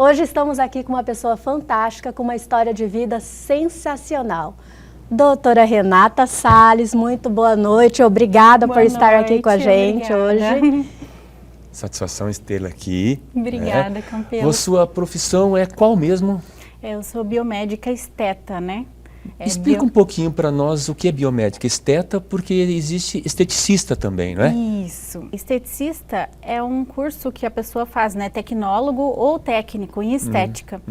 Hoje estamos aqui com uma pessoa fantástica, com uma história de vida sensacional. Doutora Renata Salles, muito boa noite, obrigada por estar aqui com a gente hoje. Satisfação tê-la aqui. Obrigada, Campelo. A sua profissão é qual mesmo? Eu sou biomédica esteta, né? Explica um pouquinho para nós o que é biomédica esteta, porque existe esteticista também, não é? Isso. Esteticista é um curso que a pessoa faz, né? Tecnólogo ou técnico em estética.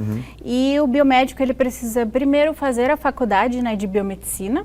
E o biomédico, ele precisa primeiro fazer a faculdade, né, de biomedicina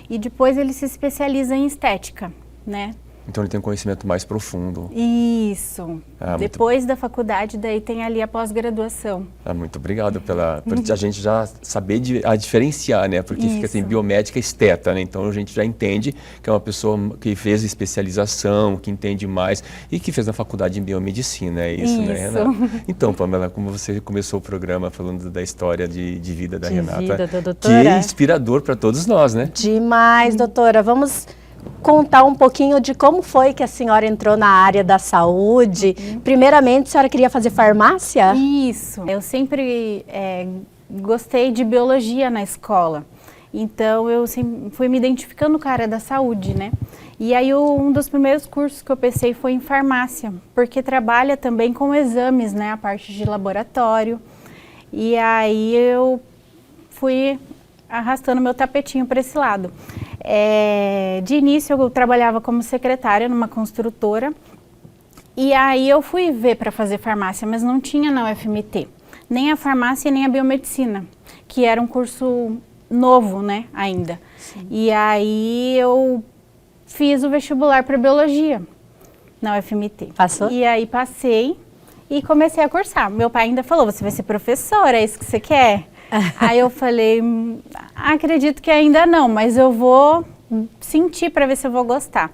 e depois ele se especializa em estética, né? Então ele tem um conhecimento mais profundo. Isso. Depois da faculdade, daí tem ali a pós-graduação. Muito obrigado por a gente já saber diferenciar, né? Porque fica assim, biomédica esteta, né? Então a gente já entende que é uma pessoa que fez especialização, que entende mais e que fez a faculdade em biomedicina, é isso, né, Renata? Então, Pamela, como você começou o programa falando da história de vida da Renata, vida da que doutora. é inspirador para todos nós, né? Demais, doutora. Vamos contar um pouquinho de como foi que a senhora entrou na área da saúde. Primeiramente, a senhora queria fazer farmácia? Isso. Eu sempre gostei de biologia na escola. Então, eu sempre fui me identificando com a área da saúde, né? E aí, um dos primeiros cursos que eu pensei foi em farmácia, porque trabalha também com exames, né? A parte de laboratório. E aí, eu fui arrastando meu tapetinho para esse lado. De início eu trabalhava como secretária numa construtora e aí eu fui ver para fazer farmácia, mas não tinha na UFMT, nem a farmácia nem a biomedicina, que era um curso novo, né, ainda. Sim. E aí eu fiz o vestibular para biologia na UFMT. Passou? E aí passei e comecei a cursar. Meu pai ainda falou, você vai ser professora, é isso que você quer? Aí eu falei, acredito que ainda não, mas eu vou sentir para ver se eu vou gostar.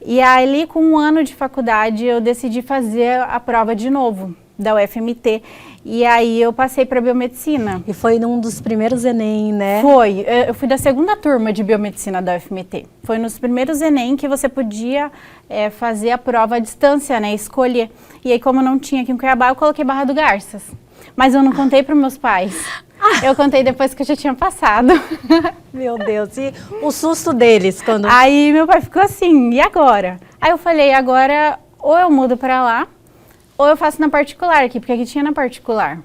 E aí, com 1 ano de faculdade, eu decidi fazer a prova de novo, da UFMT. E aí eu passei para biomedicina. E foi num dos primeiros Enem, né? Foi, eu fui da 2ª turma de biomedicina da UFMT. Foi nos primeiros Enem que você podia fazer a prova à distância, né, escolher. E aí, como não tinha aqui em Cuiabá, eu coloquei Barra do Garças. Mas eu não contei para meus pais. Eu contei depois que eu já tinha passado. Meu Deus, e o susto deles quando... Aí meu pai ficou assim, e agora? Aí eu falei, agora ou eu mudo para lá, ou eu faço na particular aqui, porque aqui tinha na particular.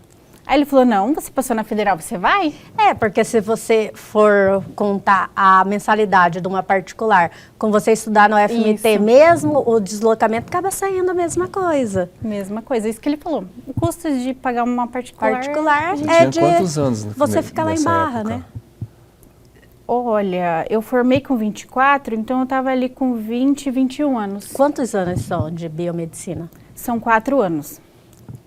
Aí ele falou, não, você passou na federal, você vai? Porque se você for contar a mensalidade de uma particular, com você estudar no UFMT mesmo, o deslocamento acaba saindo a mesma coisa. Mesma coisa, isso que ele falou. O custo de pagar uma particular é de... quantos anos? Você fica lá em Barra, época? né? Olha, eu formei com 24, então eu estava ali com 20, 21 anos. Quantos anos são de biomedicina? São 4 anos.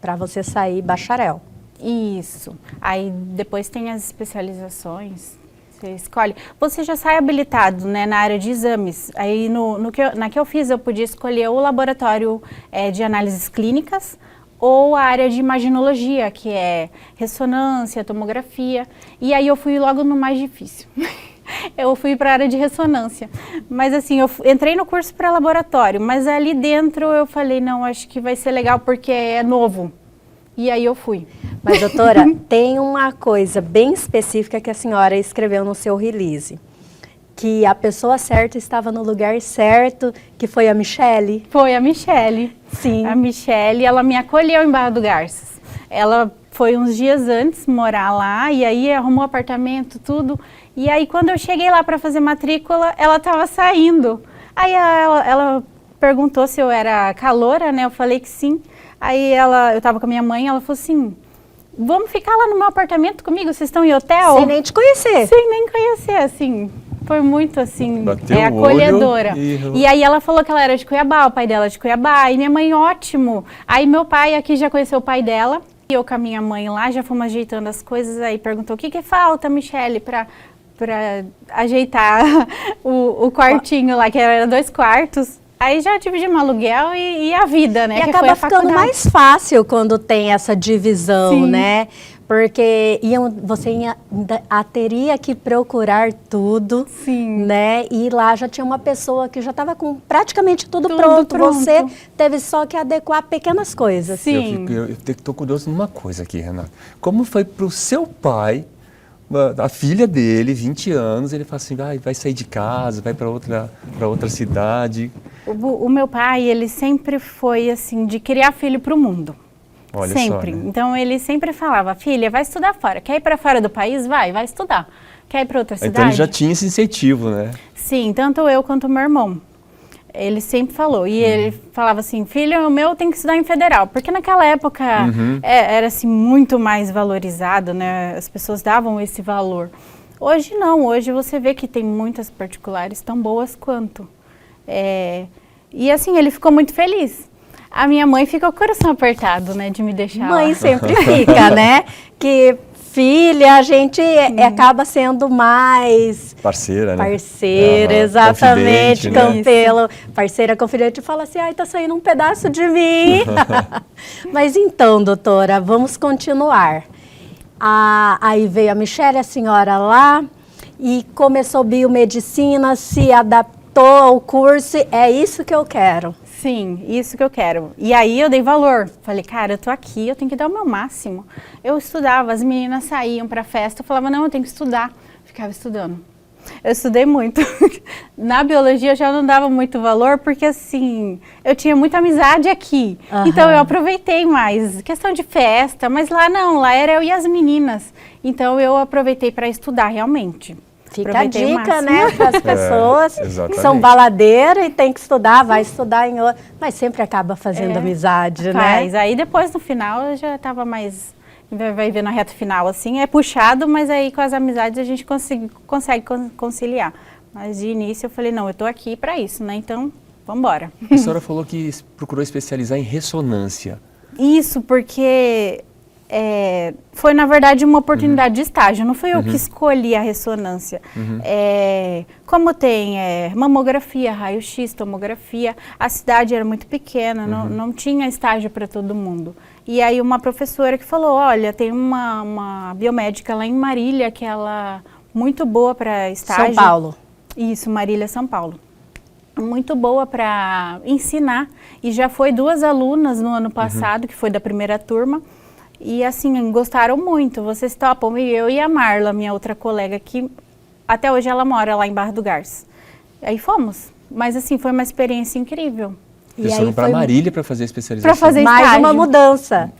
Para você sair bacharel. Isso. Aí depois tem as especializações, você escolhe. Você já sai habilitado, né, na área de exames. Aí na que eu fiz eu podia escolher o laboratório de análises clínicas ou a área de imaginologia, que é ressonância, tomografia. E aí eu fui logo no mais difícil. Eu fui para a área de ressonância. Mas assim, eu entrei no curso para laboratório, mas ali dentro eu falei, não, acho que vai ser legal porque é novo. E aí eu fui. Mas, doutora, tem uma coisa bem específica que a senhora escreveu no seu release. Que a pessoa certa estava no lugar certo, que foi a Michele. Foi a Michele. Sim. A Michele, ela me acolheu em Barra do Garças. Ela foi uns dias antes morar lá e aí arrumou apartamento, tudo. E aí quando eu cheguei lá para fazer matrícula, ela estava saindo. Aí ela perguntou se eu era caloura, né? Eu falei que sim. Aí eu tava com a minha mãe, ela falou assim, vamos ficar lá no meu apartamento comigo, vocês estão em hotel? Sem nem te conhecer. Sem nem conhecer, assim, foi muito assim, acolhedora. E aí ela falou que ela era de Cuiabá, o pai dela é de Cuiabá, e minha mãe, ótimo. Aí meu pai aqui já conheceu o pai dela, e eu com a minha mãe lá, já fomos ajeitando as coisas, aí perguntou, o que falta, Michele, para ajeitar o quartinho lá, que era 2 quartos. Aí já dividimos aluguel e a vida, né? E que acaba ficando mais fácil quando tem essa divisão, Sim. né? Porque teria que procurar tudo, Sim. né? E lá já tinha uma pessoa que já estava com praticamente tudo pronto. Você teve só que adequar pequenas coisas. Sim. Eu estou curioso numa coisa aqui, Renata. Como foi para o seu pai, a filha dele, 20 anos, ele fala assim, vai sair de casa, vai para outra cidade? O meu pai, ele sempre foi assim, de criar filho para o mundo. Olha sempre. só, né? Então ele sempre falava, filha, vai estudar fora. Quer ir para fora do país? Vai estudar. Quer ir para outra cidade? Então ele já tinha esse incentivo, né? Sim, tanto eu quanto o meu irmão. Ele sempre falou. E ele falava assim, filho, o meu tem que estudar em federal. Porque naquela época era assim, muito mais valorizado, né? As pessoas davam esse valor. Hoje não, hoje você vê que tem muitas particulares tão boas quanto. E assim, ele ficou muito feliz. A minha mãe fica com o coração apertado, né, de me deixar Mãe lá. sempre fica, né? Que filha, a gente acaba sendo mais... Parceira, né? Parceira, exatamente. Confidente, né? Parceira, confidente, fala assim, tá saindo um pedaço de mim. Mas então, doutora, vamos continuar. Aí veio a Michele, a senhora lá, e começou biomedicina, se adaptou ao curso, é isso que eu quero. Sim, isso que eu quero. E aí eu dei valor. Falei, cara, eu tô aqui, eu tenho que dar o meu máximo. Eu estudava, as meninas saíam pra festa, eu falava, não, eu tenho que estudar. Ficava estudando. Eu estudei muito. Na biologia eu já não dava muito valor, porque assim, eu tinha muita amizade aqui. Então eu aproveitei mais. Questão de festa, mas lá não, lá era eu e as meninas. Então eu aproveitei para estudar realmente. Fica a dica, né, para as pessoas que são baladeiras e tem que estudar, vai estudar em outro, mas sempre acaba fazendo amizade, né? Aí depois no final eu já estava mais, vai ver na reta final assim, é puxado, mas aí com as amizades a gente consegue conciliar. Mas de início eu falei, não, eu tô aqui para isso, né, então vamos embora. A senhora falou que procurou especializar em ressonância. Isso, porque... foi, na verdade, uma oportunidade de estágio. Não fui eu que escolhi a ressonância. Como tem mamografia, raio-x, tomografia, a cidade era muito pequena, não tinha estágio para todo mundo. E aí uma professora que falou, olha, tem uma biomédica lá em Marília, que ela muito boa para estágio. São Paulo. Isso, Marília, São Paulo. Muito boa para ensinar. E já foi 2 alunas no ano passado, que foi da primeira turma. E assim, gostaram muito, vocês topam, e eu e a Marla, minha outra colega, que até hoje ela mora lá em Barra do Garças. Aí fomos, mas assim, foi uma experiência incrível. Eles foram para Marília para fazer a especialização. Para fazer mais estágio. uma mudança.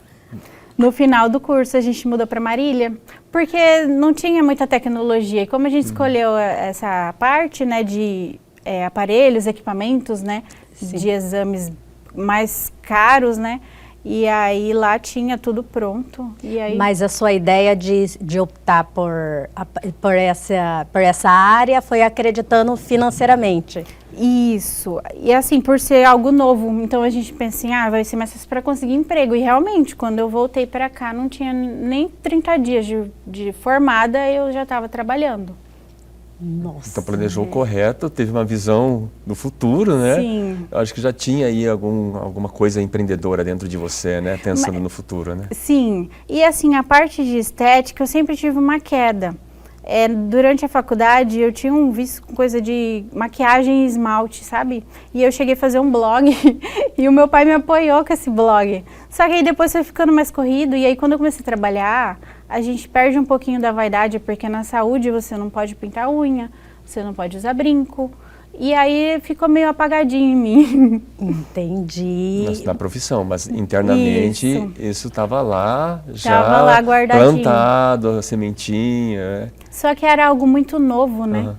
No final do curso a gente mudou para Marília, porque não tinha muita tecnologia. E como a gente escolheu essa parte, né, de aparelhos, equipamentos, né, de exames mais caros, né, e aí lá tinha tudo pronto. E aí... Mas a sua ideia de optar por essa área foi acreditando financeiramente? Isso. E assim, por ser algo novo, então a gente pensa assim, vai ser mais fácil para conseguir emprego. E realmente, quando eu voltei para cá, não tinha nem 30 dias de formada, eu já estava trabalhando. Nossa. Então planejou correto, teve uma visão do futuro, né? Sim. Eu acho que já tinha aí alguma coisa empreendedora dentro de você, né? Pensando no futuro, né? Sim. E assim, a parte de estética, eu sempre tive uma queda. Durante a faculdade, eu tinha um vício com coisa de maquiagem e esmalte, sabe? E eu cheguei a fazer um blog e o meu pai me apoiou com esse blog. Só que aí depois foi ficando mais corrido e aí quando eu comecei a trabalhar, a gente perde um pouquinho da vaidade, porque na saúde você não pode pintar unha, você não pode usar brinco. E aí ficou meio apagadinho em mim. Entendi. Na profissão, mas internamente isso estava lá, já tava lá guardadinho. Plantado, a sementinha. Só que era algo muito novo, né?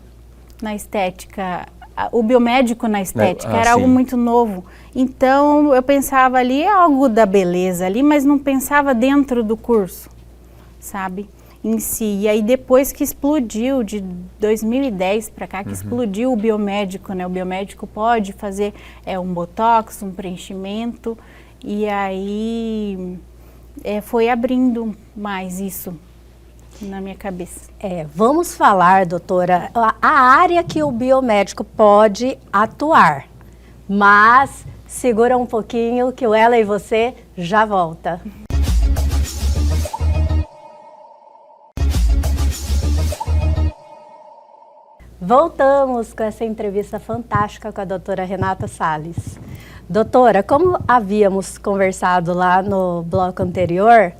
Na estética. O biomédico na estética era algo muito novo. Então eu pensava ali algo da beleza ali, mas não pensava dentro do curso, sabe? Em si. E aí depois que explodiu, de 2010 para cá, que explodiu o biomédico, né? O biomédico pode fazer um botox, um preenchimento, e aí foi abrindo mais isso na minha cabeça. Vamos falar, doutora, a área que o biomédico pode atuar, mas segura um pouquinho que o Ela e Você já volta. Voltamos com essa entrevista fantástica com a doutora Renata Salles. Doutora, como havíamos conversado lá no bloco anterior,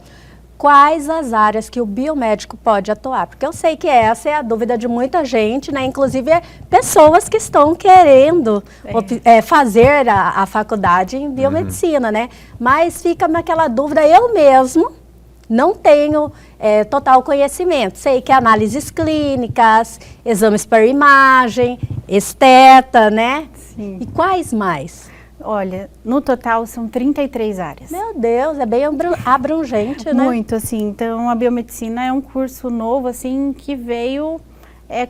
quais as áreas que o biomédico pode atuar? Porque eu sei que essa é a dúvida de muita gente, né? Inclusive pessoas que estão querendo fazer a faculdade em biomedicina, né? Mas fica naquela dúvida, eu mesmo não tenho total conhecimento. Sei que análises clínicas, exames por imagem, esteta, né? Sim. E quais mais? Olha, no total são 33 áreas. Meu Deus, é bem abrangente, né? Muito, assim. Então, a biomedicina é um curso novo, assim, que veio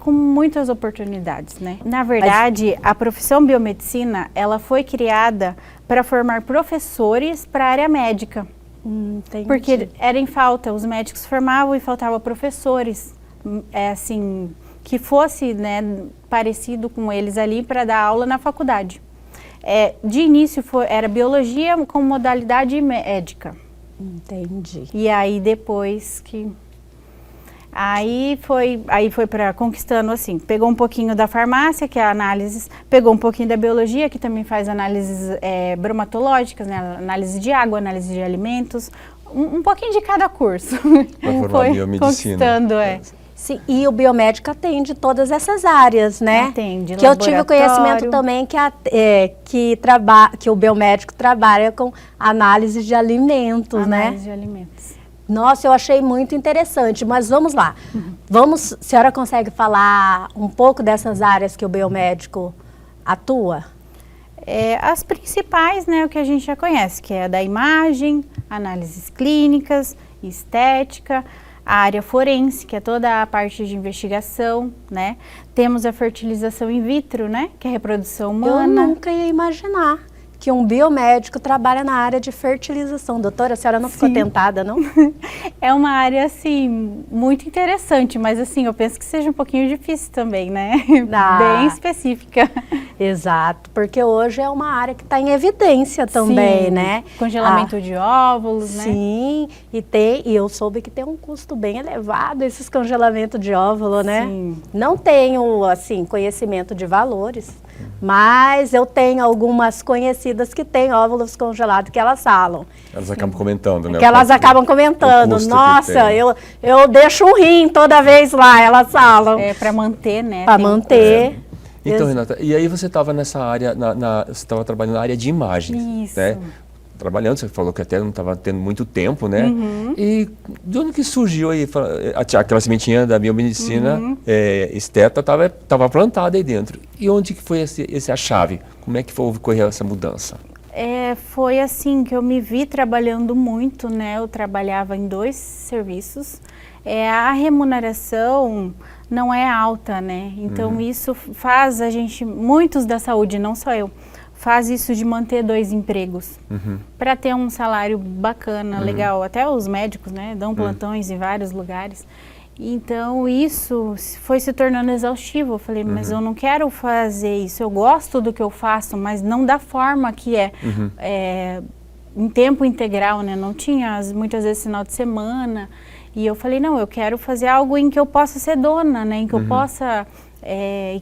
com muitas oportunidades, né? Na verdade, a profissão biomedicina, ela foi criada para formar professores para a área médica. Entendi. Porque era em falta, os médicos formavam e faltava professores, assim, que fosse, né, parecido com eles ali para dar aula na faculdade. De início era biologia com modalidade médica. Entendi. E aí depois que... Aí foi para conquistando assim, pegou um pouquinho da farmácia, que é a análise, pegou um pouquinho da biologia, que também faz análises bromatológicas, né, análise de água, análise de alimentos, um pouquinho de cada curso. Para formar Foi biomedicina. Conquistando, Sim, e o biomédico atende todas essas áreas, né? Atende, que eu tive o conhecimento também que o biomédico trabalha com análise de alimentos, né? Análise de alimentos. Nossa, eu achei muito interessante, mas vamos lá. A senhora consegue falar um pouco dessas áreas que o biomédico atua? As principais, né, o que a gente já conhece, que é a da imagem, análises clínicas, estética, a área forense, que é toda a parte de investigação, né? Temos a fertilização in vitro, né, que é a reprodução humana. Eu nunca ia imaginar que um biomédico trabalha na área de fertilização. Doutora, a senhora não ficou tentada, não? É uma área, assim, muito interessante, mas, assim, eu penso que seja um pouquinho difícil também, né? Bem específica. Exato, porque hoje é uma área que está em evidência também, Sim, né? congelamento de óvulos, né? Sim, e eu soube que tem um custo bem elevado esses congelamentos de óvulo, né? Sim. Não tenho, assim, conhecimento de valores, mas eu tenho algumas conhecidas que têm óvulos congelados que elas falam. Elas acabam comentando, né? Que elas acabam comentando. custo que Nossa, tem. eu deixo um rim toda vez lá, elas falam. Para manter, né? Para manter. Então, Renata, e aí você estava nessa área, você estava trabalhando na área de imagens, Isso. né? Trabalhando, você falou que até não estava tendo muito tempo, né? E de onde que surgiu aí aquela sementinha da biomedicina, esteta, estava plantada aí dentro. E onde que foi a chave? Como é que ocorreu essa mudança? Foi assim que eu me vi trabalhando muito, né? Eu trabalhava em 2 serviços. A remuneração não é alta, né? Então isso faz a gente, muitos da saúde, não só eu, faz isso de manter 2 empregos para ter um salário bacana, legal. Até os médicos, né, dão plantões em vários lugares. Então isso foi se tornando exaustivo. Eu falei, mas eu não quero fazer isso. Eu gosto do que eu faço, mas não da forma que em tempo integral, né? Não tinha muitas vezes final de semana. E eu falei, não, eu quero fazer algo em que eu possa ser dona, né? Em que eu possa,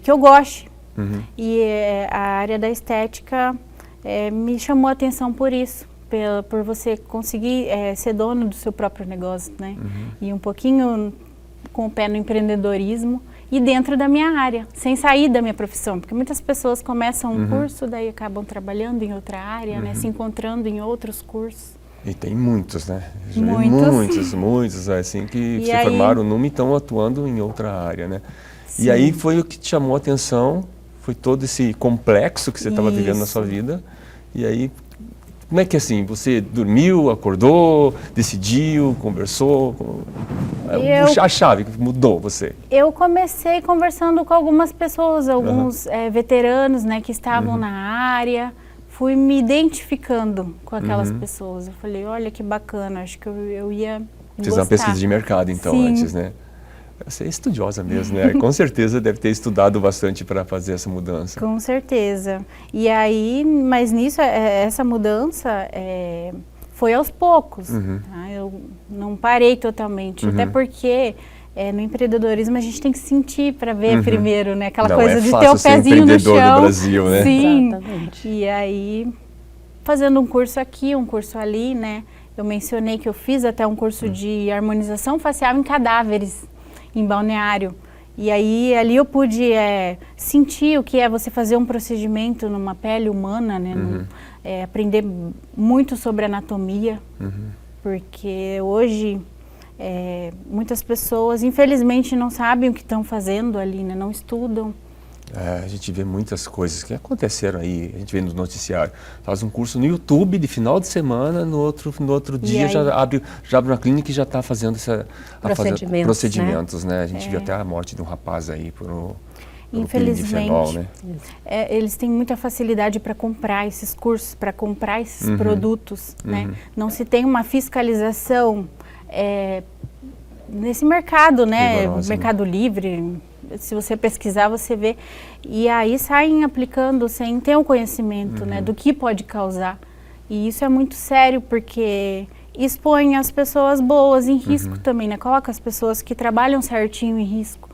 que eu goste. E a área da estética me chamou a atenção por isso, por você conseguir ser dono do seu próprio negócio, né? E um pouquinho com o pé no empreendedorismo e dentro da minha área, sem sair da minha profissão, porque muitas pessoas começam um curso, daí acabam trabalhando em outra área, né? Se encontrando em outros cursos. E tem muitos, né? Muitos, assim, que se formaram numa e estão atuando em outra área, né? Sim. E aí foi o que te chamou a atenção, foi todo esse complexo que você estava vivendo na sua vida. E aí, como é que assim, você dormiu, acordou, decidiu, conversou? A chave que mudou você? Eu comecei conversando com algumas pessoas, alguns veteranos, né, que estavam na área. Fui me identificando com aquelas pessoas. Eu falei, olha que bacana, acho que eu ia Fiz uma pesquisa de mercado, então, antes, né? Você é estudiosa mesmo, né? Com certeza deve ter estudado bastante para fazer essa mudança. Com certeza. E aí, mas nisso, essa mudança foi aos poucos. Tá? Eu não parei totalmente, até porque no empreendedorismo a gente tem que sentir para ver primeiro, né? Aquela Não coisa é de ter fácil o ser pezinho no empreendedor chão. no Brasil, né? Sim. Exatamente. E aí, fazendo um curso aqui, um curso ali, né? Eu mencionei que eu fiz até um curso de harmonização facial em cadáveres, em Balneário. E aí, ali eu pude sentir o que é você fazer um procedimento numa pele humana, né? Aprender muito sobre anatomia, porque hoje muitas pessoas, infelizmente, não sabem o que estão fazendo ali, né? Não estudam. A gente vê muitas coisas que aconteceram aí, a gente vê no noticiário. Faz um curso no YouTube de final de semana, no outro dia já abre uma clínica e já está fazendo procedimentos, né? A gente viu até a morte de um rapaz aí por Infelizmente, né? Eles têm muita facilidade para comprar esses cursos, para comprar esses produtos, né? Não se tem uma fiscalização nesse mercado, né? Rigorosa, Mercado livre. Se você pesquisar, você vê. E aí saem aplicando sem ter o conhecimento, né, do que pode causar. E isso é muito sério, porque expõe as pessoas boas em risco também, né? Coloca as pessoas que trabalham certinho em risco.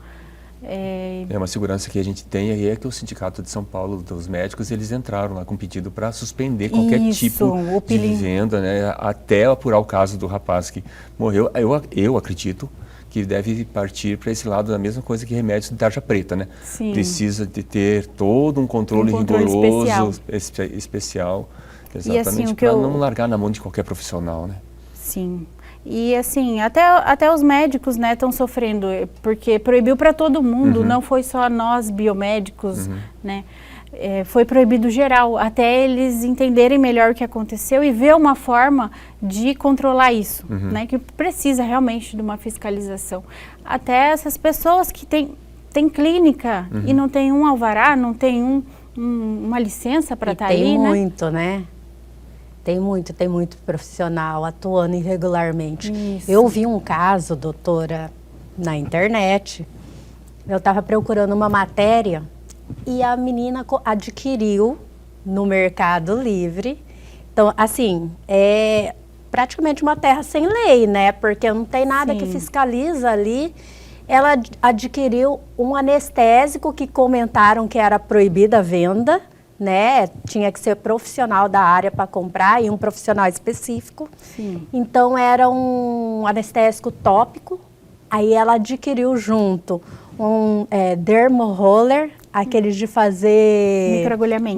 Uma segurança que a gente tem aí é que o Sindicato de São Paulo dos médicos, eles entraram lá com pedido para suspender qualquer tipo de venda, né? Até apurar o caso do rapaz que morreu. Eu acredito que deve partir para esse lado da mesma coisa que remédios de tarja preta, né? Sim. Precisa de ter todo um controle rigoroso, especial, exatamente, assim, para não largar na mão de qualquer profissional, né? Sim. E assim, até os médicos, né, estão sofrendo, porque proibiu para todo mundo, não foi só nós biomédicos, né? Foi proibido geral, até eles entenderem melhor o que aconteceu e ver uma forma de controlar isso, né? Que precisa realmente de uma fiscalização. Até essas pessoas que têm clínica e não tem um alvará, não tem uma licença para estar ali, né? Tem muito, né? Tem muito profissional atuando irregularmente. Isso. Eu vi um caso, doutora, na internet. Eu estava procurando uma matéria e a menina adquiriu no Mercado Livre. Então, assim, é praticamente uma terra sem lei, né? Porque não tem nada que fiscaliza ali. Ela adquiriu um anestésico que comentaram que era proibida a venda, né? Tinha que ser profissional da área para comprar e um profissional específico. Sim. Então, era um anestésico tópico. Aí ela adquiriu junto um dermoroller, aqueles de fazer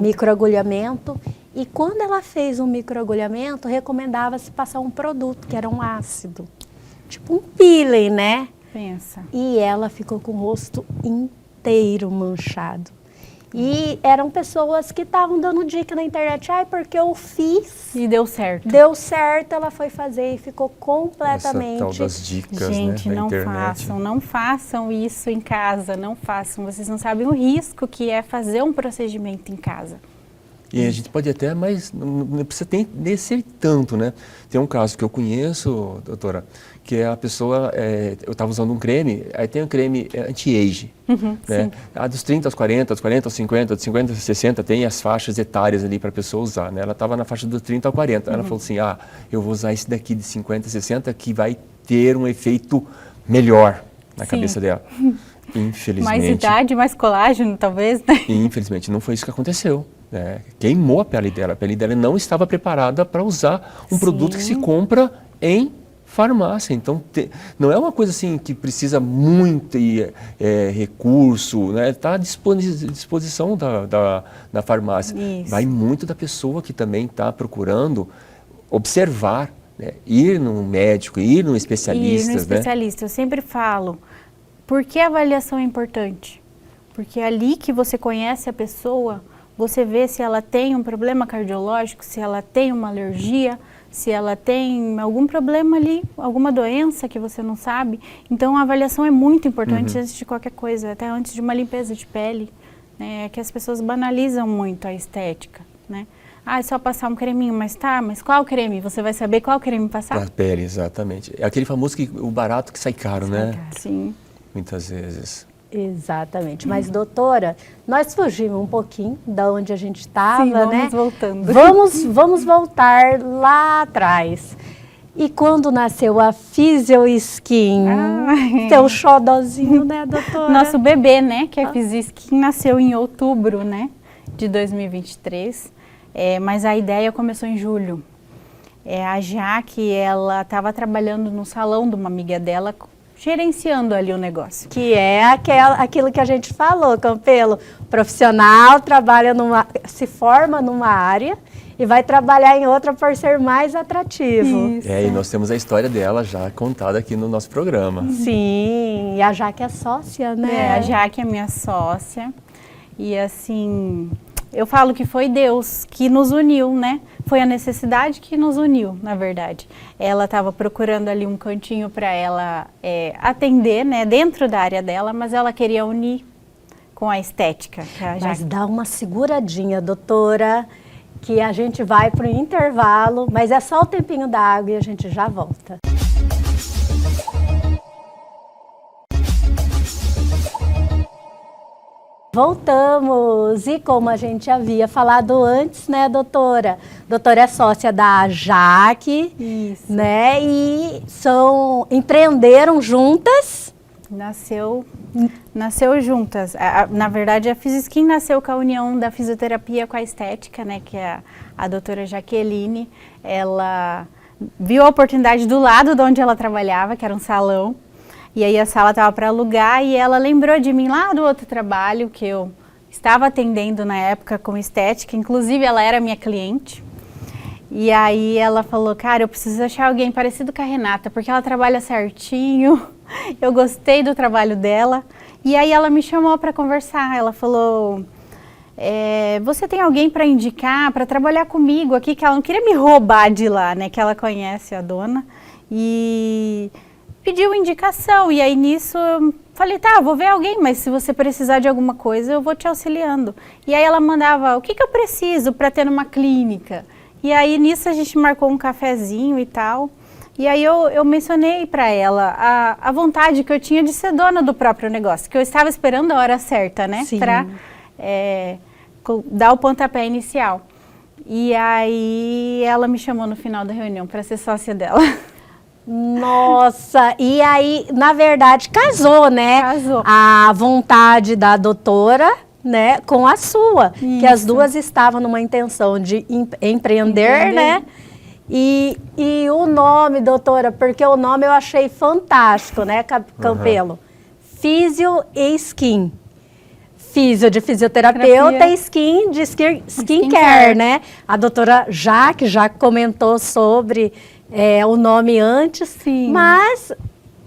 microagulhamento. E quando ela fez um microagulhamento, recomendava-se passar um produto, que era um ácido, tipo um peeling, né? Pensa. E ela ficou com o rosto inteiro manchado. E eram pessoas que estavam dando dica na internet, porque eu fiz. E deu certo. Deu certo, ela foi fazer e ficou completamente... Essa tal das dicas, gente, né, na não internet. não façam isso em casa, não façam. Vocês não sabem o risco que é fazer um procedimento em casa. E a gente pode até, mas não precisa ser tanto, né? Tem um caso que eu conheço, doutora, que a pessoa, eu estava usando um creme, aí tem um creme anti-age, né? Dos 30 aos 40, dos 40 aos 50, dos 50 aos 60, tem as faixas etárias ali para a pessoa usar, né? Ela estava na faixa dos 30 ao 40, ela falou assim, eu vou usar esse daqui de 50 a 60 que vai ter um efeito melhor na cabeça dela. Infelizmente. Mais idade, mais colágeno, talvez, né? Infelizmente, não foi isso que aconteceu. Queimou a pele dela não estava preparada para usar um produto que se compra em farmácia. Então, não é uma coisa assim que precisa muito recurso, né? Está à disposição da farmácia. Isso. Vai muito da pessoa que também está procurando observar, né? Ir num médico, ir num especialista. Eu sempre falo, por que a avaliação é importante? Porque é ali que você conhece a pessoa, você vê se ela tem um problema cardiológico, se ela tem uma alergia, se ela tem algum problema ali, alguma doença que você não sabe. Então, a avaliação é muito importante antes de qualquer coisa, até antes de uma limpeza de pele, né? É que as pessoas banalizam muito a estética, né? É só passar um creminho, mas qual creme? Você vai saber qual creme passar? Para a pele, exatamente. É aquele famoso o barato que sai caro, né? Sim. Muitas vezes. Exatamente. Mas, doutora, nós fugimos um pouquinho da onde a gente estava, né? Vamos voltando. Vamos voltar lá atrás. E quando nasceu a Physio Skin, seu xodozinho, né, doutora? Nosso bebê, né, que é a Physio Skin, nasceu em outubro, né, de 2023, mas a ideia começou em julho. A Jaque, ela estava trabalhando no salão de uma amiga dela, gerenciando ali o negócio. Que é aquilo que a gente falou, Campelo, profissional, se forma numa área e vai trabalhar em outra por ser mais atrativo. Isso. E nós temos a história dela já contada aqui no nosso programa. Sim, e a Jaque é sócia, né? A Jaque é minha sócia. E assim, eu falo que foi Deus que nos uniu, né? Foi a necessidade que nos uniu, na verdade. Ela estava procurando ali um cantinho para ela atender, né? Dentro da área dela, mas ela queria unir com a estética. Mas dá uma seguradinha, doutora, que a gente vai para o intervalo, mas é só o tempinho da água e a gente já volta. Voltamos, e como a gente havia falado antes, né, doutora? Doutora é sócia da Jaque, Isso. né, e empreenderam juntas. Nasceu juntas. Na verdade, a Physio Skin nasceu com a união da fisioterapia com a estética, né, que é a doutora Jaqueline. Ela viu a oportunidade do lado de onde ela trabalhava, que era um salão. E aí a sala estava para alugar e ela lembrou de mim lá do outro trabalho que eu estava atendendo na época com estética, inclusive ela era minha cliente. E aí ela falou, cara, eu preciso achar alguém parecido com a Renata, porque ela trabalha certinho, eu gostei do trabalho dela. E aí ela me chamou para conversar, ela falou, você tem alguém para indicar, para trabalhar comigo aqui, que ela não queria me roubar de lá, né, que ela conhece a dona. E pediu indicação, e aí nisso eu falei, tá, vou ver alguém, mas se você precisar de alguma coisa, eu vou te auxiliando. E aí ela mandava, o que eu preciso para ter numa clínica? E aí nisso a gente marcou um cafezinho e tal, e aí eu mencionei para ela a vontade que eu tinha de ser dona do próprio negócio, que eu estava esperando a hora certa, né, para dar o pontapé inicial. E aí ela me chamou no final da reunião para ser sócia dela. Nossa, e aí, na verdade, casou, né? Casou. A vontade da doutora, né, com a sua. Isso. Que as duas estavam numa intenção de empreender, né? E o nome, doutora, porque o nome eu achei fantástico, né, Campelo? Physio e Skin. Physio de fisioterapeuta e Skin de skincare, né? A doutora Jaque já comentou sobre o nome antes, Sim. Mas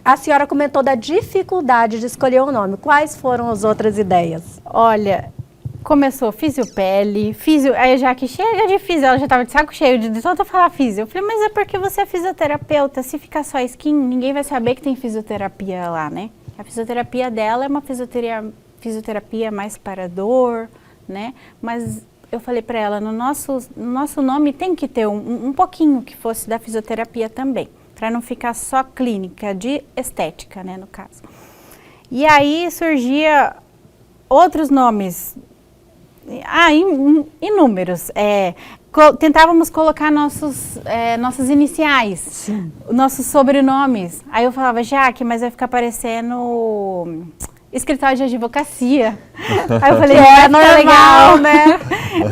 a senhora comentou da dificuldade de escolher o nome. Quais foram as outras ideias? Olha, começou fisiopele, aí já que chega de fisio, ela já estava de saco cheio de tanto falar fisio. Eu falei, mas é porque você é fisioterapeuta, se ficar só skin, ninguém vai saber que tem fisioterapia lá, né? A fisioterapia dela é uma fisioterapia mais para dor, né? Mas eu falei para ela, no nosso nome tem que ter um pouquinho que fosse da fisioterapia também, para não ficar só clínica, de estética, né, no caso. E aí surgia outros nomes, inúmeros. Tentávamos colocar nossas iniciais, Sim. Nossos sobrenomes. Aí eu falava, Jaque, mas vai ficar parecendo escritório de advocacia. Aí eu falei, é normal, né?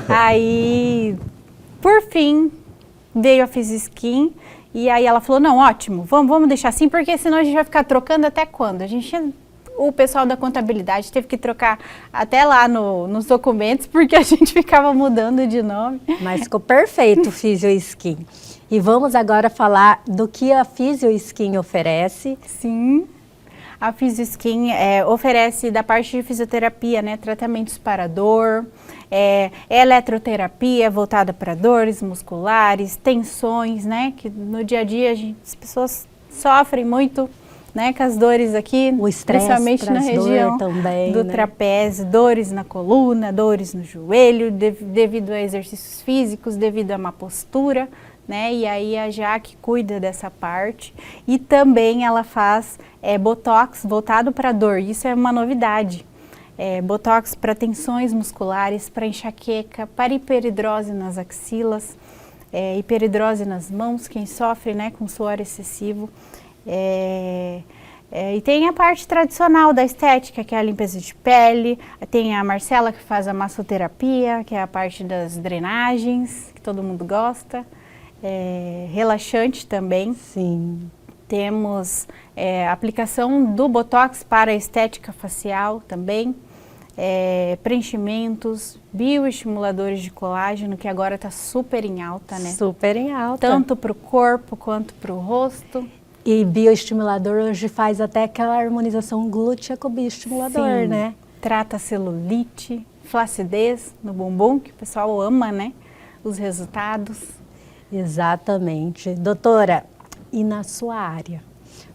Aí, por fim, veio a Physio Skin. E aí ela falou, não, ótimo, vamos deixar assim, porque senão a gente vai ficar trocando até quando? O pessoal da contabilidade teve que trocar até lá nos documentos, porque a gente ficava mudando de nome. Mas ficou perfeito o Physio Skin. E vamos agora falar do que a Physio Skin oferece. Sim, a Physio Skin oferece da parte de fisioterapia, né, tratamentos para dor, eletroterapia voltada para dores musculares, tensões, né, que no dia a dia as pessoas sofrem muito, né, com as dores aqui, o estresse, principalmente na região também, do trapézio, dores na coluna, dores no joelho, devido a exercícios físicos, devido a má postura, né, e aí a Jaque cuida dessa parte e também ela faz botox voltado para dor, isso é uma novidade. Botox para tensões musculares, para enxaqueca, para hiperidrose nas axilas, hiperidrose nas mãos, quem sofre, né, com suor excessivo. E tem a parte tradicional da estética, que é a limpeza de pele. Tem a Marcela, que faz a massoterapia, que é a parte das drenagens, que todo mundo gosta. Relaxante também. Sim. Temos a aplicação do Botox para a estética facial também. Preenchimentos, bioestimuladores de colágeno, que agora está super em alta, né? Super em alta. Tanto para o corpo quanto para o rosto. E bioestimulador hoje faz até aquela harmonização glútea com o bioestimulador, Sim, né? Trata celulite, flacidez no bumbum, que o pessoal ama, né? Os resultados. Exatamente. Doutora, e na sua área?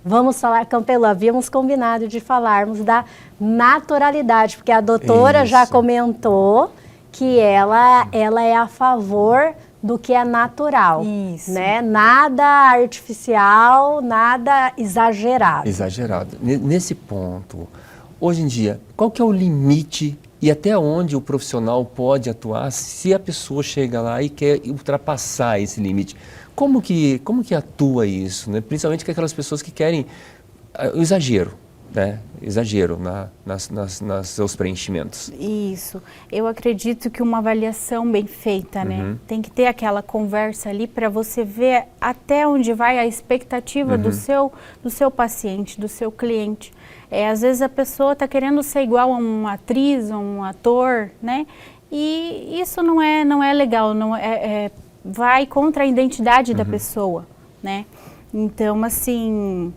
Vamos falar, Campelo, havíamos combinado de falarmos da naturalidade, porque a doutora já comentou que ela é a favor do que é natural. Isso. Né? Nada artificial, nada exagerado. Exagerado. Nesse ponto, hoje em dia, qual que é o limite e até onde o profissional pode atuar se a pessoa chega lá e quer ultrapassar esse limite? Como que atua isso, né? Principalmente com aquelas pessoas que querem o exagero, né? Exagero nos seus preenchimentos. Isso. Eu acredito que uma avaliação bem feita, né? Tem que ter aquela conversa ali para você ver até onde vai a expectativa do seu paciente, do seu cliente. Às vezes a pessoa está querendo ser igual a uma atriz, a um ator, né? E isso não é legal, vai contra a identidade da pessoa, né? Então, assim,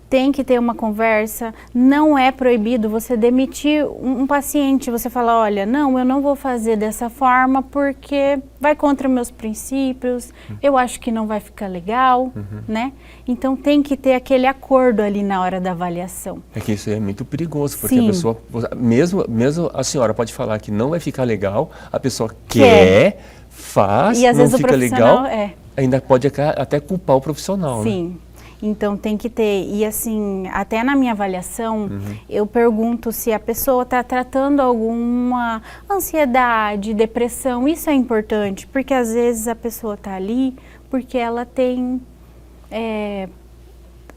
tem que ter uma conversa. Não é proibido você demitir um paciente. Você fala, olha, não, eu não vou fazer dessa forma porque vai contra meus princípios, eu acho que não vai ficar legal, né? Então, tem que ter aquele acordo ali na hora da avaliação. É que isso é muito perigoso, porque Sim. a pessoa, mesmo a senhora pode falar que não vai ficar legal, a pessoa quer, faz, e às não vezes fica o profissional legal, ainda pode até culpar o profissional, né? Sim. Então tem que ter, e assim, até na minha avaliação, eu pergunto se a pessoa está tratando alguma ansiedade, depressão. Isso é importante, porque às vezes a pessoa está ali porque ela tem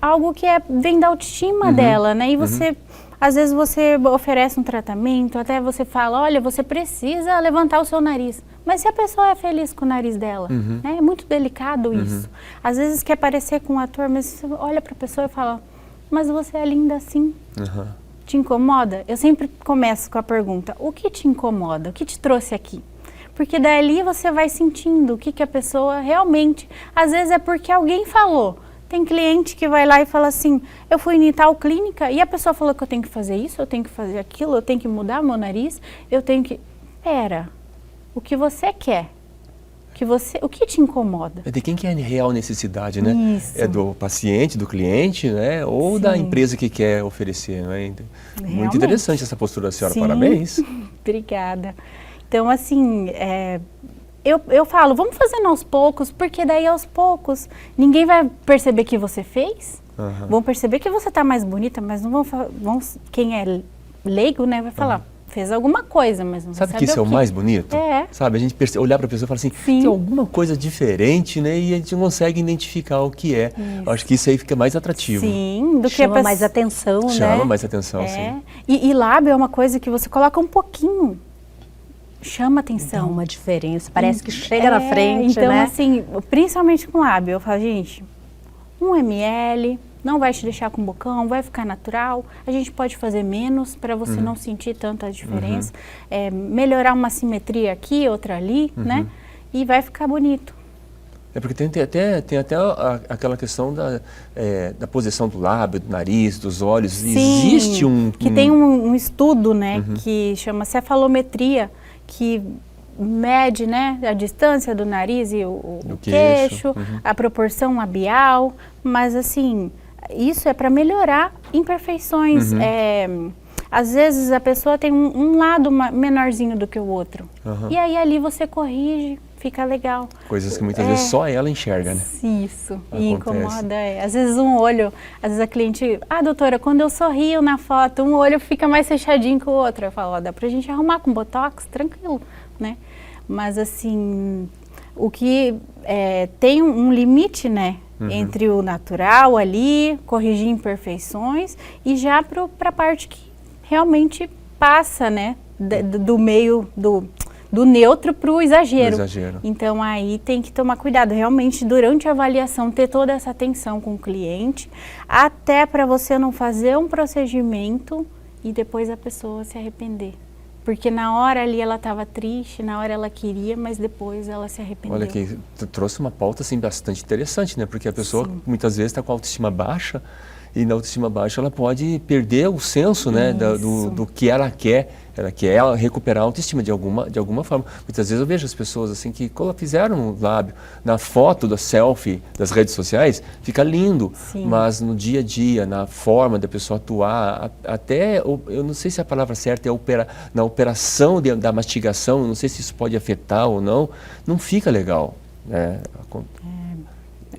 algo que vem da autoestima dela, né? E você, às vezes você oferece um tratamento, até você fala, olha, você precisa levantar o seu nariz. Mas se a pessoa é feliz com o nariz dela, né? É muito delicado isso. Às vezes quer parecer com um ator, mas você olha para a pessoa e fala, mas você é linda assim. Te incomoda? Eu sempre começo com a pergunta, o que te incomoda? O que te trouxe aqui? Porque dali você vai sentindo o que a pessoa realmente... Às vezes é porque alguém falou. Tem cliente que vai lá e fala assim, eu fui em tal clínica e a pessoa falou que eu tenho que fazer isso, eu tenho que fazer aquilo, eu tenho que mudar meu nariz, eu tenho que... Pera... O que você quer? O que te incomoda? É de quem que é a real necessidade, né? Isso. É do paciente, do cliente, né? Ou Sim. da empresa que quer oferecer, não é? Realmente. Muito interessante essa postura da senhora, Sim. parabéns. Obrigada. Então, assim, eu falo, vamos fazendo aos poucos, porque daí aos poucos ninguém vai perceber que você fez, vão perceber que você está mais bonita, mas não vão quem é leigo, né, vai falar, fez alguma coisa, mas não Sabe sabe que isso é o quê. mais bonito? É. Sabe, a gente olhar para a pessoa e falar assim, Sim. tem alguma coisa diferente, né? E a gente não consegue identificar o que é. Eu acho que isso aí fica mais atrativo. Sim, do que Chama mais atenção, né? Chama mais atenção, sim. E lábio é uma coisa que você coloca um pouquinho, chama atenção. Dá uma diferença, parece que chega na frente, então, né? assim, principalmente com lábio, eu falo, gente, 1 ml, não vai te deixar com bocão, vai ficar natural, a gente pode fazer menos para você não sentir tanta diferença, melhorar uma simetria aqui, outra ali, né? E vai ficar bonito. É porque tem até aquela questão da posição do lábio, do nariz, dos olhos. Sim, Existe que tem um estudo, né, que chama cefalometria, que mede, né, a distância do nariz e o queixo, a proporção labial, mas assim, isso é para melhorar imperfeições. Às vezes a pessoa tem um lado menorzinho do que o outro, e aí ali você corrige, fica legal. Coisas que muitas vezes só ela enxerga, né? Isso, Acontece. e incomoda. Às vezes um olho, às vezes a cliente, doutora, quando eu sorrio na foto, um olho fica mais fechadinho que o outro. Eu falo, dá pra gente arrumar com botox, tranquilo, né? Mas assim, o que tem um limite, né? Entre o natural ali, corrigir imperfeições e já para a parte que realmente passa, né? Do meio do neutro para o exagero. Então aí tem que tomar cuidado, realmente durante a avaliação ter toda essa atenção com o cliente, até para você não fazer um procedimento e depois a pessoa se arrepender. Porque na hora ali ela estava triste, na hora ela queria, mas depois ela se arrependeu. Olha que tu trouxe uma pauta assim, bastante interessante, né? Porque a pessoa muitas vezes está com a autoestima baixa e na autoestima baixa ela pode perder o senso, né? Do que ela quer. Ela quer recuperar a autoestima de alguma forma. Muitas vezes eu vejo as pessoas assim que fizeram o lábio na foto da selfie das redes sociais, fica lindo, mas no dia a dia, na forma da pessoa atuar, até, eu não sei se a palavra certa é na operação da mastigação, não sei se isso pode afetar ou não fica legal, né?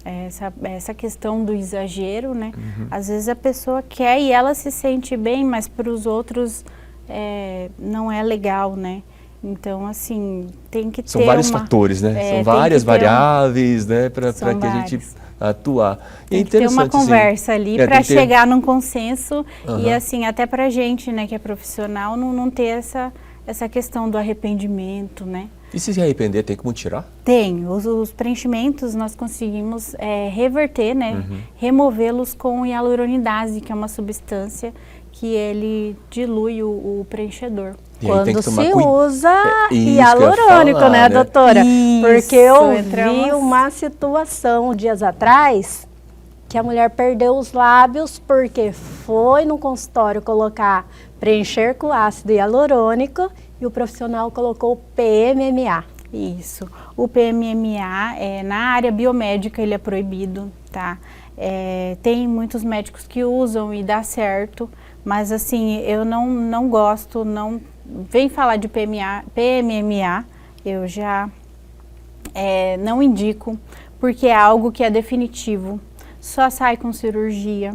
Essa questão do exagero, né? Às vezes a pessoa quer e ela se sente bem, mas para os outros não é legal, né? Então, assim, tem que ter São vários fatores, né? São várias variáveis, né? Para que a gente atuar. Tem que ter uma conversa ali para chegar num consenso e, assim, até para a gente, né, que é profissional, não ter essa questão do arrependimento, né? E se arrepender, tem como tirar? Tem. Os preenchimentos nós conseguimos reverter, né? Removê-los com hialuronidase, que é uma substância que ele dilui o preenchedor. Quando se usa hialurônico, né, doutora? Isso, porque eu vi uma situação dias atrás que a mulher perdeu os lábios porque foi no consultório preencher com ácido hialurônico e o profissional colocou PMMA. Isso. O PMMA, na área biomédica, ele é proibido, tá? Tem muitos médicos que usam e dá certo, mas assim, eu não gosto, vem falar de PMMA, eu já não indico, porque é algo que é definitivo, só sai com cirurgia.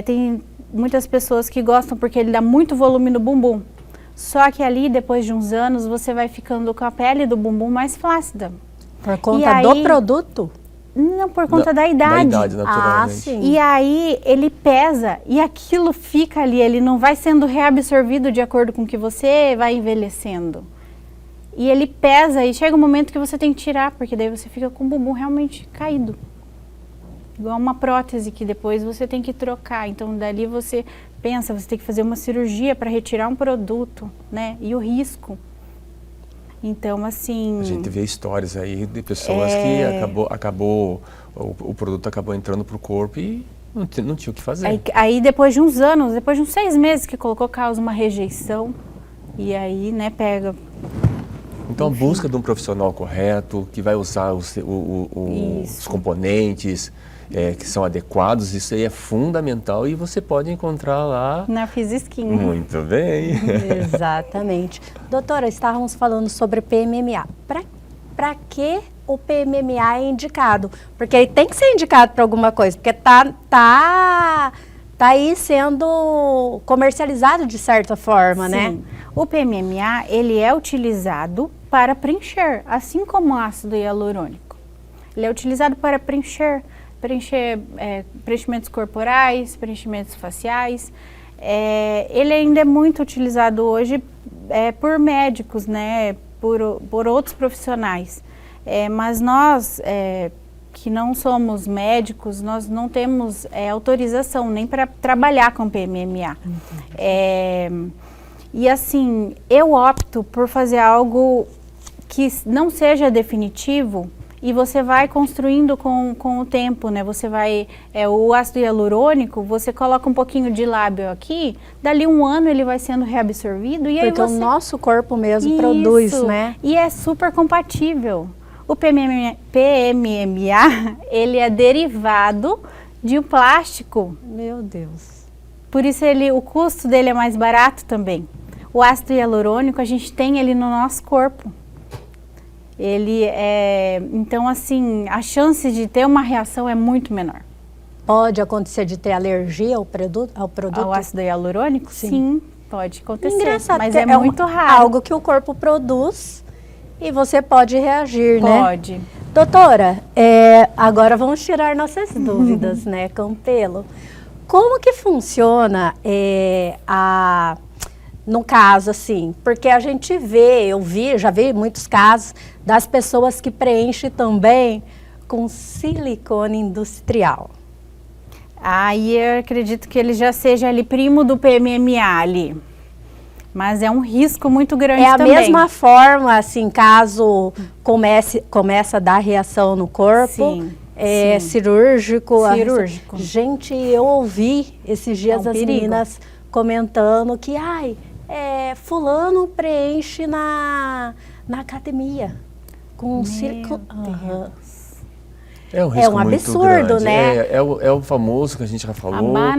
Tem muitas pessoas que gostam porque ele dá muito volume no bumbum, só que ali, depois de uns anos, você vai ficando com a pele do bumbum mais flácida. Por conta do produto? Não, por conta da idade. Da idade, naturalmente. Sim. E aí ele pesa e aquilo fica ali, ele não vai sendo reabsorvido de acordo com que você vai envelhecendo. E ele pesa e chega um momento que você tem que tirar, porque daí você fica com o bumbum realmente caído. Igual uma prótese que depois você tem que trocar. Então dali você pensa, você tem que fazer uma cirurgia para retirar um produto, né? E o risco. Então, assim... A gente vê histórias aí de pessoas que o produto acabou entrando pro corpo e não tinha o que fazer. Aí depois de uns anos, depois de uns 6 meses que colocou, causa uma rejeição e aí, né, pega... Então, a busca de um profissional correto, que vai usar os componentes que são adequados, isso aí é fundamental e você pode encontrar lá... Na Fiziskin. Muito bem. Exatamente. Doutora, estávamos falando sobre PMMA. Para que o PMMA é indicado? Porque ele tem que ser indicado para alguma coisa, porque tá aí sendo comercializado de certa forma, né? O PMMA, ele é utilizado para preencher, assim como o ácido hialurônico. Ele é utilizado para preencher preenchimentos corporais, preenchimentos faciais. Ele ainda é muito utilizado hoje por médicos, né, por outros profissionais. Mas nós, que não somos médicos, nós não temos autorização nem para trabalhar com PMMA. E assim, eu opto por fazer algo que não seja definitivo e você vai construindo com o tempo, né? Você vai, o ácido hialurônico, você coloca um pouquinho de lábio aqui, dali 1 ano ele vai sendo reabsorvido e porque aí você... o nosso corpo mesmo produz, né? E é super compatível. O PMMA, ele é derivado de um plástico. Meu Deus. Por isso o custo dele é mais barato também. O ácido hialurônico, a gente tem ele no nosso corpo. Então, assim, a chance de ter uma reação é muito menor. Pode acontecer de ter alergia ao produto? Ao ácido hialurônico? Sim, pode acontecer, engraçado, mas é muito raro. Algo que o corpo produz e você pode reagir, né? Pode. Doutora, agora vamos tirar nossas dúvidas, né, Campelo? Como que funciona no caso, assim, porque a gente já vi muitos casos das pessoas que preenchem também com silicone industrial. Aí eu acredito que ele já seja ali primo do PMMA ali. Mas é um risco muito grande também. É a mesma forma, assim, caso começa a dar reação no corpo, sim, cirúrgico. Cirúrgico. Gente, eu ouvi esses dias as meninas comentando que, fulano preenche na academia com silicone. É um risco um muito absurdo, grande. né? É o famoso que a gente já falou. A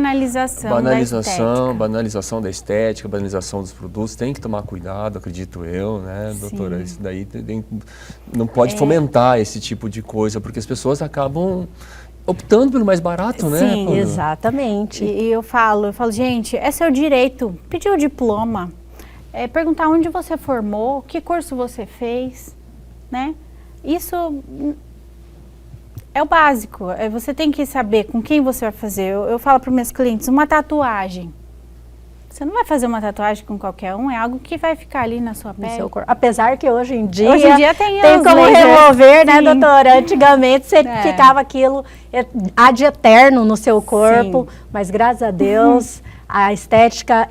banalização da estética, banalização dos produtos. Tem que tomar cuidado, acredito eu, né, doutora? Isso daí não pode fomentar esse tipo de coisa, porque as pessoas acabam optando pelo mais barato, né? Sim, exatamente. E eu falo, gente, é seu direito. Pedir o diploma, perguntar onde você formou, que curso você fez, né? Isso é o básico. Você tem que saber com quem você vai fazer. Eu falo para os meus clientes, uma tatuagem. Você não vai fazer uma tatuagem com qualquer um, é algo que vai ficar ali na sua pele. No seu corpo. Apesar que hoje em dia tem como remover, né, doutora? Antigamente você ficava aquilo ad eterno no seu corpo, mas graças a Deus a estética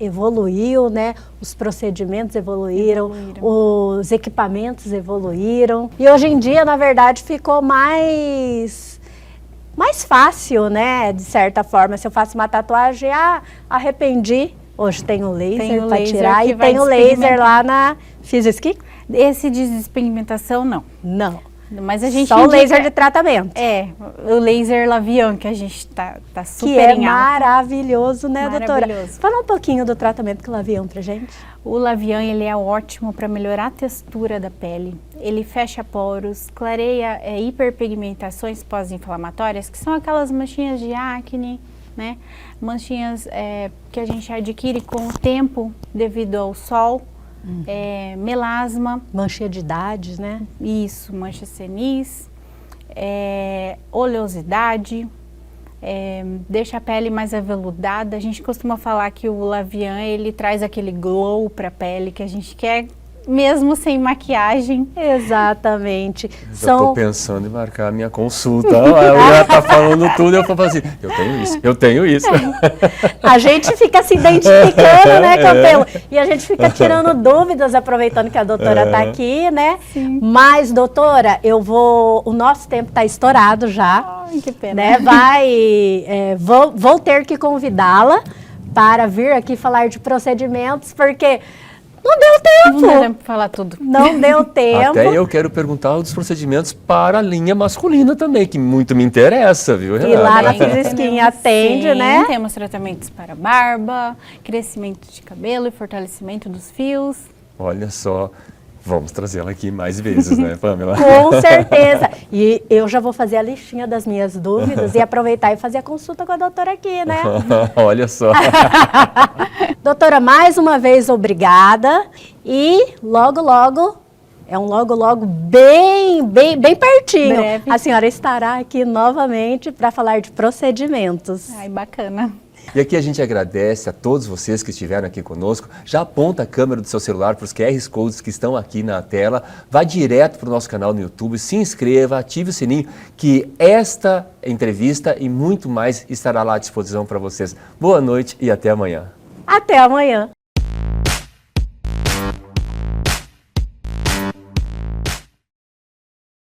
evoluiu, né? Os procedimentos evoluíram, os equipamentos evoluíram. E hoje em dia, na verdade, ficou mais fácil, né? De certa forma, se eu faço uma tatuagem, arrependi. Hoje tem o laser para tirar e tem o laser lá na Physioskin. Esse de despigmentação, não. Não. Mas a gente só o laser de tratamento. O laser Lavian, que a gente tá super que é maravilhoso, né, doutora? Maravilhoso. Fala um pouquinho do tratamento que o Lavian pra gente. O Lavian, ele é ótimo para melhorar a textura da pele. Ele fecha poros, clareia hiperpigmentações pós-inflamatórias, que são aquelas manchinhas de acne, né? Manchinhas que a gente adquire com o tempo devido ao sol. Melasma. Mancha de idades, né? Isso, mancha senis, oleosidade, deixa a pele mais aveludada. A gente costuma falar que o Lavian, ele traz aquele glow para a pele que a gente quer, mesmo sem maquiagem. Exatamente. Já estou pensando em marcar a minha consulta. Ela está falando tudo e eu falo assim, eu tenho isso. A gente fica se identificando, né, Campelo? E a gente fica tirando dúvidas, aproveitando que a doutora está aqui, né? Sim. Mas, doutora, o nosso tempo está estourado já. Ai, que pena. Né? Vou ter que convidá-la para vir aqui falar de procedimentos, porque não deu tempo. Não deu tempo para falar tudo. Não deu tempo. Até eu quero perguntar dos procedimentos para a linha masculina também, que muito me interessa, viu, Renata? E lá na Physioskin atende, né? Temos tratamentos para barba, crescimento de cabelo e fortalecimento dos fios. Olha só, vamos trazê-la aqui mais vezes, né, Pamela? Com certeza. E eu já vou fazer a listinha das minhas dúvidas e aproveitar e fazer a consulta com a doutora aqui, né? Olha só. Doutora, mais uma vez, obrigada. E logo, logo, bem pertinho, breve, a senhora estará aqui novamente para falar de procedimentos. Ai, bacana. E aqui a gente agradece a todos vocês que estiveram aqui conosco. Já aponta a câmera do seu celular para os QR Codes que estão aqui na tela. Vá direto para o nosso canal no YouTube, se inscreva, ative o sininho, que esta entrevista e muito mais estará lá à disposição para vocês. Boa noite e até amanhã. Até amanhã.